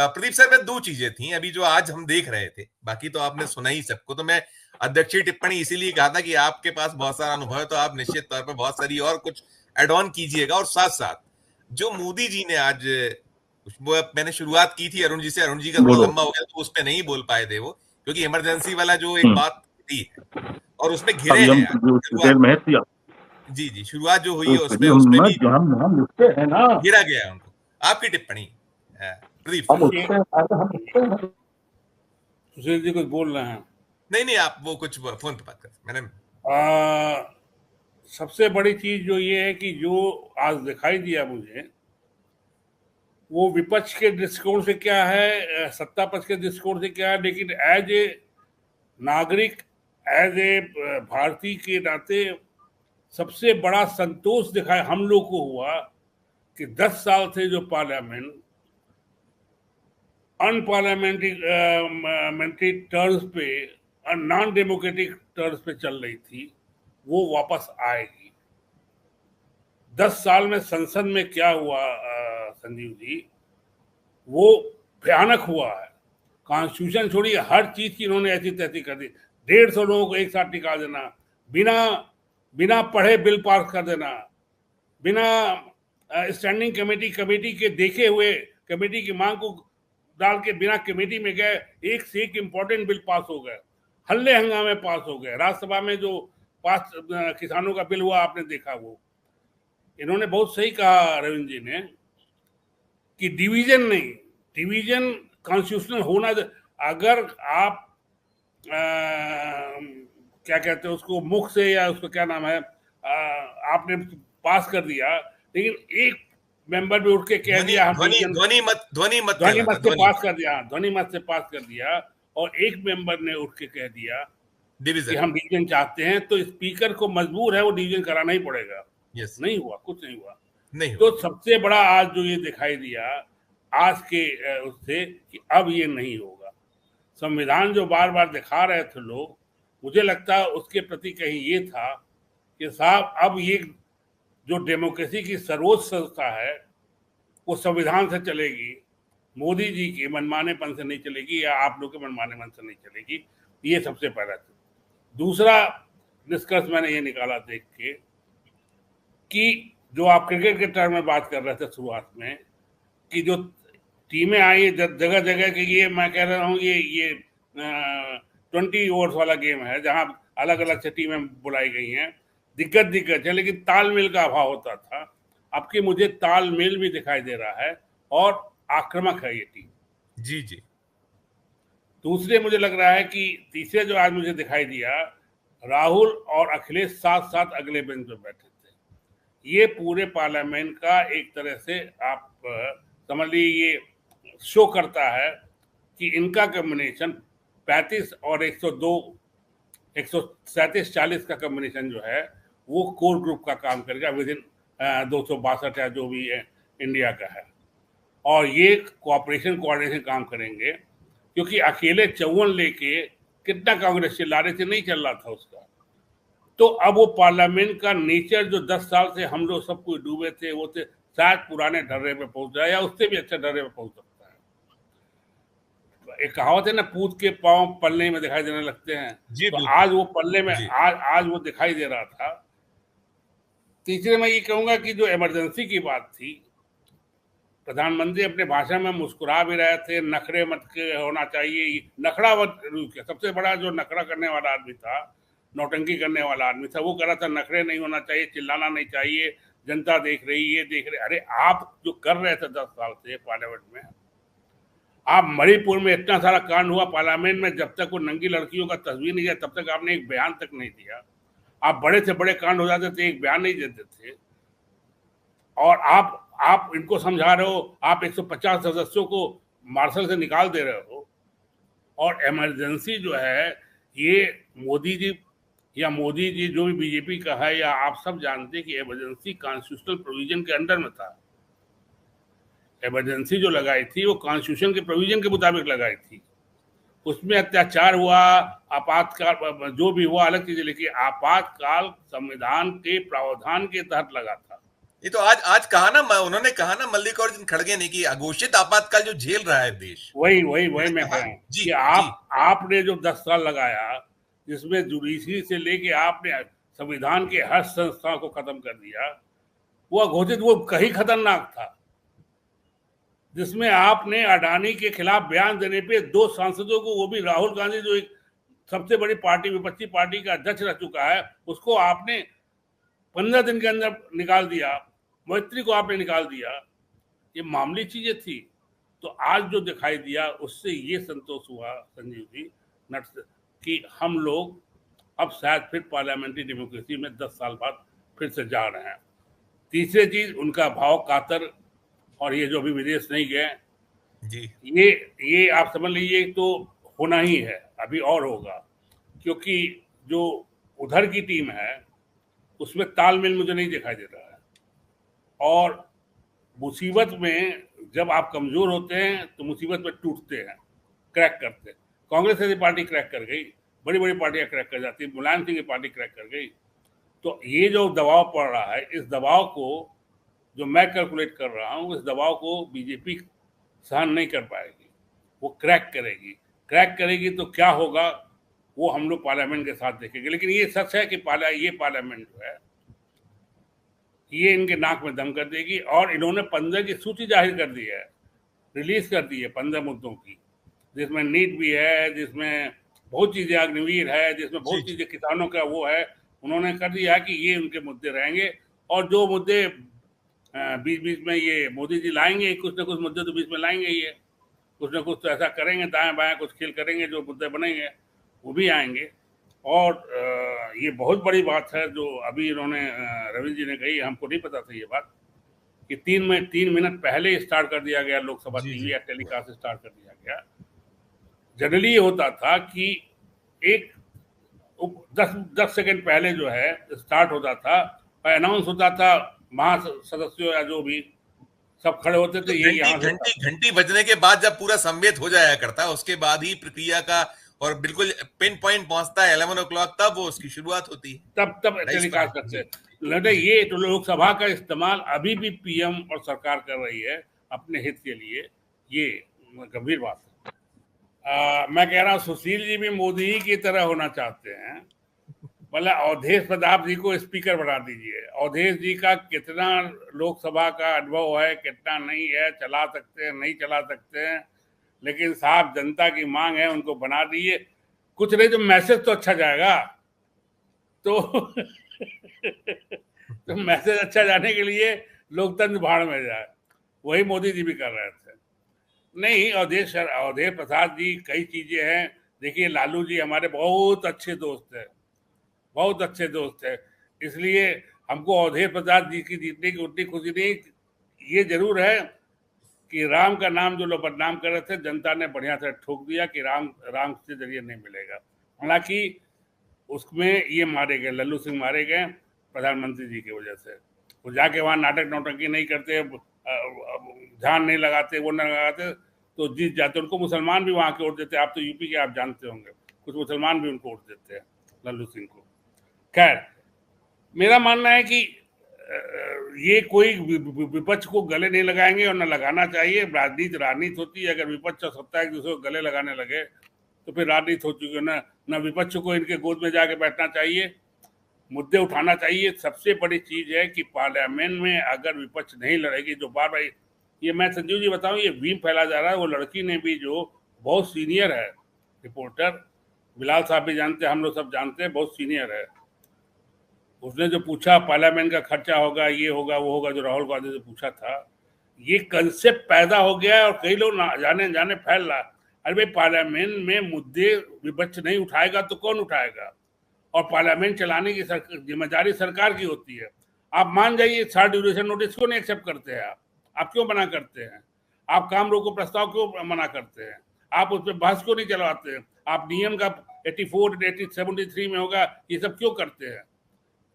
Pradeep sir, में दो चीजें थी अभी जो आज हम देख रहे थे, बाकी तो आपने सुना ही सबको। तो मैं अध्यक्षीय टिप्पणी इसीलिए कहा था कि आपके पास बहुत सारा अनुभव है, तो आप निश्चित तौर पर बहुत सारी और कुछ एड ऑन कीजिएगा। और साथ साथ जो मोदी जी ने आज, वो मैंने शुरुआत की थी अरुण जी से, अरुण जी का थोड़ा बोलो। लंबा हो गया तो उस पर नहीं बोल पाए थे वो, क्योंकि इमरजेंसी वाला जो एक बात थी है और उसमें घिरे अभी हैं हम आज जो डिटेल शुरुआत। में है सिया, जी जी, शुरुआत जो हुई तो है उसमें करिए उसमें हम भी जो हम उठते हैं ना, गिरा गया है उनको। आपकी टिप्पणी प्रदीप हम सर। उठते हैं, अगर हम उठते हैं। सुशील जी कुछ बोल रहे हैं? नहीं नहीं, आप वो कुछ फोन पे बात कर मैंने। सबसे बड़ी चीज जो ये है कि जो आज दिखाई दिया मुझे, वो विपक्ष के दृष्टिकोण से क्या है, सत्ता पक्ष के दृष्टिकोण से क्या है, लेकिन एज ए नागरिक, एज ए भारतीय के नाते सबसे बड़ा संतोष दिखाया हम लोग को हुआ कि 10 साल से जो पार्लियामेंट अनपार्लियामेंट्री टर्म्स पे, नॉन डेमोक्रेटिक टर्म्स पे चल रही थी, वो वापस आएगी। 10 साल में संसद में क्या हुआ संजीव जी, वो भयानक हुआ है। कॉन्स्टिट्यूशन छोड़िए, हर चीज की इन्होंने ऐसी तैसी कर दी। 150 लोगों को एक साथ निकाल देना, बिना बिना पढ़े बिल पास कर देना, बिना स्टैंडिंग कमेटी के देखे हुए, कमेटी की मांग को डाल के बिना कमेटी में गए, एक से एक इम्पोर्टेंट बिल पास हो गए, हल्ले हंगामे पास हो गए। राज्यसभा में जो पास किसानों का बिल हुआ आपने देखा, वो इन्होंने बहुत सही कहा रविंद्र जी ने कि डिवीजन नहीं, डिवीजन कॉन्स्टिट्यूशनल होना। अगर आप क्या कहते हैं उसको, मुख से या उसको क्या नाम है, आपने पास कर दिया, लेकिन एक मेंबर भी उठ के कह दिया हम ध्वनि मत से पास कर दिया, ध्वनि मत से पास कर दिया, और एक मेंबर ने उठ के कह दिया कि हम डिवीजन चाहते हैं, तो स्पीकर को मजबूर है वो डिवीजन कराना ही पड़ेगा। नहीं हुआ, कुछ नहीं हुआ। तो सबसे बड़ा आज जो ये दिखाई दिया आज के उससे कि अब ये नहीं होगा। संविधान जो बार बार दिखा रहे थे लोग, मुझे लगता है उसके प्रति कहीं ये था कि साहब अब ये जो डेमोक्रेसी की सर्वोच्च संस्था है वो संविधान से चलेगी, मोदी जी के मनमानेपन से नहीं चलेगी, या आप लोग के मनमानेपन से नहीं चलेगी। ये सबसे पहला था। दूसरा निष्कर्ष मैंने ये निकाला देख के कि जो आप क्रिकेट के टर्म में बात कर रहे थे शुरुआत में, कि जो टीमें आई जगह जगह के, ये मैं कह रहा हूँ ये 20 ओवर्स वाला गेम है जहां अलग अलग से टीमें बुलाई गई हैं, दिग्गज है, लेकिन तालमेल का अभाव होता था। अब कि मुझे तालमेल भी दिखाई दे रहा है और आक्रामक है ये टीम। जी जी। दूसरे मुझे लग रहा है कि तीसरे जो आज मुझे दिखाई दिया, राहुल और अखिलेश साथ साथ अगले बेंच पर बैठे थे। ये पूरे पार्लियामेंट का एक तरह से आप समझ लीजिए ये शो करता है कि इनका कॉम्बिनेशन 35 और 102 137-40 का कॉम्बिनेशन जो है वो कोर ग्रुप का काम करेगा विद इन 262 या जो भी है इंडिया का है। और ये कोऑर्डिनेशन काम करेंगे, क्योंकि अकेले 54 लेके कितना कांग्रेस चिल्ला रहे थे, नहीं चल रहा था उसका। तो अब वो पार्लियामेंट का नेचर जो 10 साल से हम लोग सब कुछ डूबे थे, वो थे शायद पुराने ढर्रे पे पहुंच जाए या उससे भी अच्छे ढर्रे पे पहुंच सकता है। एक कहावत है ना, पूत के पांव पल्ले में दिखाई देने लगते हैं, तो आज वो पल्ले में आज वो दिखाई दे रहा था। तीसरे मैं ये कहूंगा कि जो इमरजेंसी की बात थी, प्रधानमंत्री अपने भाषण में मुस्कुरा भी रहे थे, नखरे मत के होना चाहिए, नखरा मत। सबसे बड़ा जो नखरा करने वाला आदमी था, नौटंकी करने वाला आदमी था, वो कह रहा था नखरे नहीं होना चाहिए, चिल्लाना नहीं चाहिए, जनता देख रही है, देख रहे। अरे आप जो कर रहे थे 10 साल से पार्लियामेंट में, आप मणिपुर में इतना सारा कांड हुआ पार्लियामेंट में, जब तक वो नंगी लड़कियों का तस्वीर नहीं दिया तब तक आपने एक बयान तक नहीं दिया। आप बड़े से बड़े कांड हो जाते थे, एक बयान नहीं देते थे। और आप इनको समझा रहे हो, आप 150 सदस्यों को मार्शल से निकाल दे रहे हो। और इमरजेंसी जो है ये मोदी जी जो भी बीजेपी का है, या आप सब जानते हैं कि इमरजेंसी कॉन्स्टिट्यूशनल प्रोविजन के अंडर में था। इमरजेंसी जो लगाई थी वो कॉन्स्टिट्यूशन के प्रोविजन के मुताबिक लगाई थी। उसमें अत्याचार हुआ, आपातकाल जो भी हुआ अलग चीज, लेकिन आपातकाल संविधान के प्रावधान के तहत लगा था। ये तो आज कहा ना, उन्होंने कहा ना मल्लिकार्जुन खड़गे ने कि अघोषित आपातकाल जो झेल रहा है देश, वही वही वही उन्होंने मैं कहा। कह रहा हूँ जी कि जी आपने जो 10 साल लगाया, जिसमें जुडिशरी से लेके आपने संविधान के हर संस्था को खत्म कर दिया, वो अघोषित, वो कहीं खतरनाक था, जिसमें आपने अडानी के खिलाफ बयान देने पे 2 सांसदों को, वो भी राहुल गांधी जो एक सबसे बड़ी पार्टी, विपक्षी पार्टी का अध्यक्ष रह चुका है, उसको आपने 15 दिन के अंदर निकाल दिया, मैत्री को आपने निकाल दिया। ये मामूली चीजें थी। तो आज जो दिखाई दिया उससे ये संतोष हुआ संजीव जी नट कि हम लोग अब शायद फिर पार्लियामेंट्री डेमोक्रेसी में 10 साल बाद फिर से जा रहे हैं। तीसरी चीज, उनका भाव कातर, और ये जो अभी विदेश नहीं गए, जी ये आप समझ लीजिए तो होना ही है, अभी और होगा, क्योंकि जो उधर की टीम है उसमें तालमेल मुझे नहीं दिखाई दे रहा है। और मुसीबत में जब आप कमजोर होते हैं तो मुसीबत में टूटते हैं, क्रैक करते हैं। कांग्रेस जैसी पार्टी क्रैक कर गई, बड़ी बड़ी पार्टियां क्रैक कर जाती है, मुलायम सिंह की पार्टी क्रैक कर गई। तो ये जो दबाव पड़ रहा है, इस दबाव को जो मैं कैलकुलेट कर रहा हूँ, इस दबाव को बीजेपी सहन नहीं कर पाएगी, वो क्रैक करेगी। क्रैक करेगी तो क्या होगा वो हम लोग पार्लियामेंट के साथ देखेंगे। लेकिन ये सच है कि ये पार्लियामेंट जो है ये इनके नाक में दम कर देगी। और इन्होंने 15 की सूची जाहिर कर दी है, रिलीज कर दी है 15 मुद्दों की, जिसमें नीट भी है, जिसमें बहुत चीजें, अग्निवीर है, जिसमें बहुत चीजें किसानों का वो है। उन्होंने कर दिया है कि ये उनके मुद्दे रहेंगे, और जो मुद्दे बीच बीच में ये मोदी जी लाएंगे, कुछ ना कुछ मुद्दे तो बीच में लाएंगे, ये कुछ ना कुछ तो ऐसा करेंगे, दाएं बाएं कुछ खेल करेंगे, जो मुद्दे बनेंगे वो भी आएंगे। और ये बहुत बड़ी बात है जो अभी इन्होंने रविंद्र जी ने कही, हमको नहीं पता था ये बात, कि 3 मिनट पहले स्टार्ट कर दिया गया लोकसभा टीवी या टेलीकास्ट स्टार्ट कर दिया गया। जनरली ये होता था कि एक 10 सेकंड पहले जो है स्टार्ट होता था और अनाउंस होता था, महासदस्यों या जो भी सब खड़े होते थे, ये यहाँ से घंटी बजने के बाद जब पूरा संवेद हो जाया करता है, उसके बाद ही प्रक्रिया का और बिल्कुल पिन पॉइंट पहुंचता है 11 o'clock, तब वो उसकी शुरुआत होती है, तब टेलीकास्ट करते हैं। ये तो लोकसभा का इस्तेमाल अभी भी पीएम और सरकार कर रही है अपने हित के लिए, ये गंभीर बात है। मैं कह रहा हूँ सुशील जी भी मोदी ही की तरह होना चाहते हैं। मतलब अवधेश प्रताप जी को स्पीकर बना दीजिए। अवधेश जी का कितना लोकसभा का अनुभव है, कितना नहीं है, चला सकते हैं नहीं चला सकते हैं, लेकिन साहब जनता की मांग है, उनको बना दीजिए। कुछ नहीं तो मैसेज तो अच्छा जाएगा, तो तो मैसेज अच्छा जाने के लिए लोकतंत्र भाड़ में जाए, वही मोदी जी भी कर रहे थे। नहीं, अवधेश प्रसाद जी कई चीजें हैं। देखिए लालू जी हमारे बहुत अच्छे दोस्त हैं, बहुत अच्छे दोस्त हैं, इसलिए हमको अवधेश प्रसाद जी की जीतने की उतनी खुशी नहीं। ये जरूर है कि राम का नाम जो लोग बदनाम कर रहे थे, जनता ने बढ़िया से ठोक दिया कि राम से जरिए नहीं मिलेगा। हालांकि उसमें ये मारे गए, लल्लू सिंह मारे गए प्रधानमंत्री जी की वजह से। वो जाके वहाँ नाटक नौटंकी नहीं करते, ध्यान नहीं लगाते, वो नहीं लगाते तो जीत जाते। उनको मुसलमान भी वहाँ के वोट देते। आप तो यूपी के, आप जानते होंगे, कुछ मुसलमान भी उनको वोट देते हैं लल्लू सिंह को। खैर, मेरा मानना है कि ये कोई विपक्ष को गले नहीं लगाएंगे और न लगाना चाहिए। राजनीति होती है। अगर विपक्ष और सत्ता एक दूसरे को गले लगाने लगे तो फिर राजनीति हो चुकी है। न विपक्ष को इनके गोद में जाके बैठना चाहिए, मुद्दे उठाना चाहिए। सबसे बड़ी चीज है कि पार्लियामेंट में अगर विपक्ष नहीं लड़ेगी, जो बार बार ये मैं संजीव जी बताऊं, ये वीम फैला जा रहा है। वो लड़की ने भी, जो बहुत सीनियर है रिपोर्टर, बिलाल साहब भी जानते हैं, हम लोग सब जानते हैं, बहुत सीनियर है, उसने जो पूछा पार्लियामेंट का खर्चा होगा, ये होगा वो होगा, जो राहुल गांधी से पूछा था, ये कंसेप्ट पैदा हो गया है और कई लोग जाने फैल रहा। अरे भाई, पार्लियामेंट में मुद्दे विपक्ष नहीं उठाएगा तो कौन उठाएगा? और पार्लियामेंट चलाने की जिम्मेदारी सरकार की होती है। आप मान जाइए, शॉर्ट ड्यूरेशन नोटिस क्यों नहीं एक्सेप्ट करते हैं? आप क्यों मना करते हैं? आप काम रोको प्रस्ताव क्यों मना करते हैं? आप उस पर बहस क्यों नहीं चलवाते हैं? आप नियम का 84, 73 में होगा, ये सब क्यों करते हैं?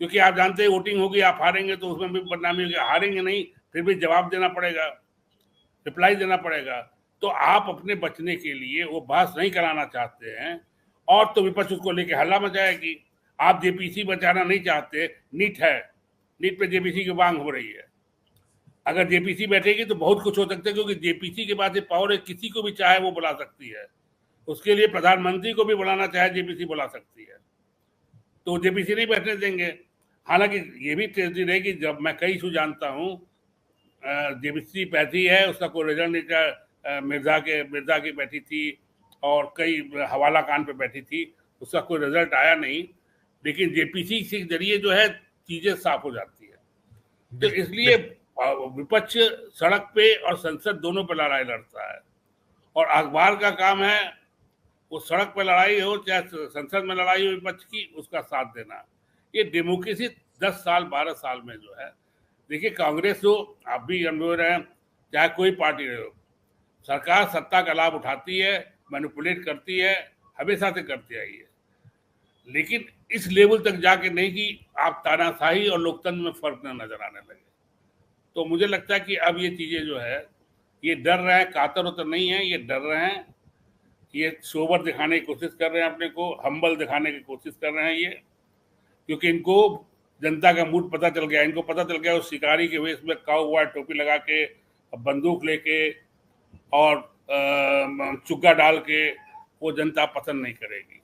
क्योंकि आप जानते हैं वोटिंग होगी, आप हारेंगे तो उसमें भी बदनामी होगी। हारेंगे नहीं, फिर भी जवाब देना पड़ेगा, रिप्लाई देना पड़ेगा। तो आप अपने बचने के लिए वो बहस नहीं कराना चाहते हैं, और तो विपक्ष उसको लेके हल्ला मचाएगी। आप जेपीसी बचाना नहीं चाहते, नीट है, नीट पे जेपीसी की मांग हो रही है, अगर जेपीसी बैठेगी तो बहुत कुछ हो सकता है, क्योंकि जेपीसी के पास ये पावर है, किसी को भी चाहे वो बुला सकती है। उसके लिए प्रधानमंत्री को भी बुलाना चाहे जेपीसी बुला सकती है, तो जेपीसी नहीं बैठने देंगे। हालांकि ये भी ट्रेजेडी है कि जब मैं कई इशू जानता हूँ, जेपीसी बैठी है, उसका कोई रिजल्ट नहीं था। मिर्जा की बैठी थी और कई हवाला कांड पे बैठी थी, उसका कोई रिजल्ट आया नहीं। लेकिन जेपीसी के जरिए जो है चीजें साफ हो जाती है। तो इसलिए विपक्ष सड़क पे और संसद दोनों पे लड़ाई लड़ता है, और अखबार का काम है वो सड़क पे लड़ाई हो चाहे संसद में लड़ाई हो विपक्ष की, उसका साथ देना। ये डेमोक्रेसी 10 साल 12 साल में जो है, देखिए कांग्रेस जो आप भी अनुभव रहे हैं, चाहे कोई पार्टी रहे हो, सरकार सत्ता का लाभ उठाती है, मैनिपुलेट करती है, हमेशा से करती आई है, लेकिन इस लेवल तक जाके नहीं कि आप तानाशाही और लोकतंत्र में फर्क न नजर आने लगे। तो मुझे लगता है कि अब ये चीजें जो है, ये डर रहे हैं, कातर उतर नहीं है, ये डर रहे हैं, ये सोबर दिखाने की कोशिश कर रहे हैं, अपने को हम्बल दिखाने की कोशिश कर रहे हैं ये, क्योंकि इनको जनता का मूड पता चल गया। इनको पता चल गया उस शिकारी के वेश में काऊ हुआ टोपी लगा के, बंदूक लेके और चुग्गा डाल के वो जनता पसंद नहीं करेगी।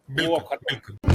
वो बिल्कुल खत्म। बिल्कुल।